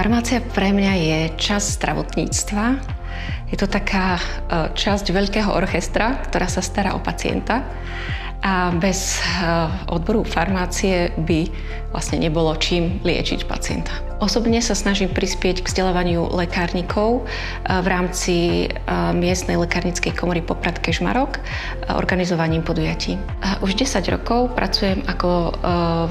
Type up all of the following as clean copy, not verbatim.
Farmácia pre mňa je časť zdravotníctva. Je to taká časť veľkého orchestra, ktorá sa stará o pacienta. A bez odboru farmácie by vlastne nebolo čím liečiť pacienta. Osobne sa snažím prispieť k vzdelávaniu lekárnikov v rámci miestnej lekárnickej komory Poprad Kežmarok organizovaním podujatí. Už 10 rokov pracujem ako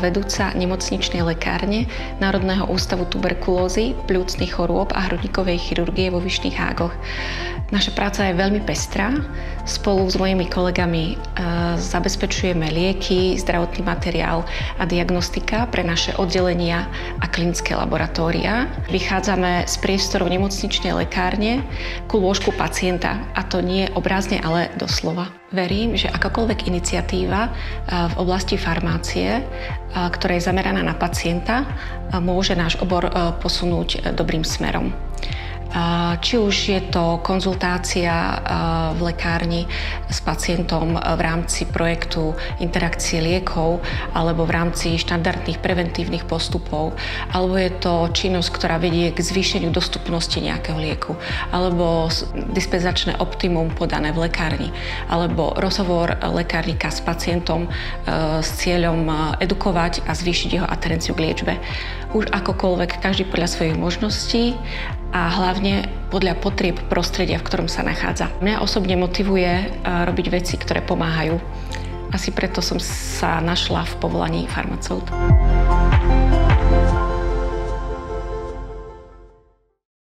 vedúca nemocničnej lekárne Národného ústavu tuberkulózy, pľúcnych chorôb a hrudníkovej chirurgie vo Vyšných Hágoch. Naša práca je veľmi pestrá. Spolu s mojimi kolegami zabezpečujeme lieky, zdravotný materiál a diagnostika pre naše oddelenia a klinické laboratória. Vychádzame z priestorov nemocničnej lekárne ku lôžku pacienta, a to nie obrazne, ale doslova. Verím, že akákoľvek iniciatíva v oblasti farmácie, ktorá je zameraná na pacienta, môže náš obor posunúť dobrým smerom. Či už je to konzultácia v lekárni s pacientom v rámci projektu interakcie liekov alebo v rámci štandardných preventívnych postupov, alebo je to činnosť, ktorá vedie k zvýšeniu dostupnosti nejakého lieku, alebo dispenzačné optimum podané v lekárni, alebo rozhovor lekárnika s pacientom s cieľom edukovať a zvýšiť jeho adherenciu k liečbe. Už akokoľvek, každý podľa svojich možností a hlavne podľa potrieb prostredia, v ktorom sa nachádza. Mňa osobne motivuje robiť veci, ktoré pomáhajú. Asi preto som sa našla v povolaní farmaceut.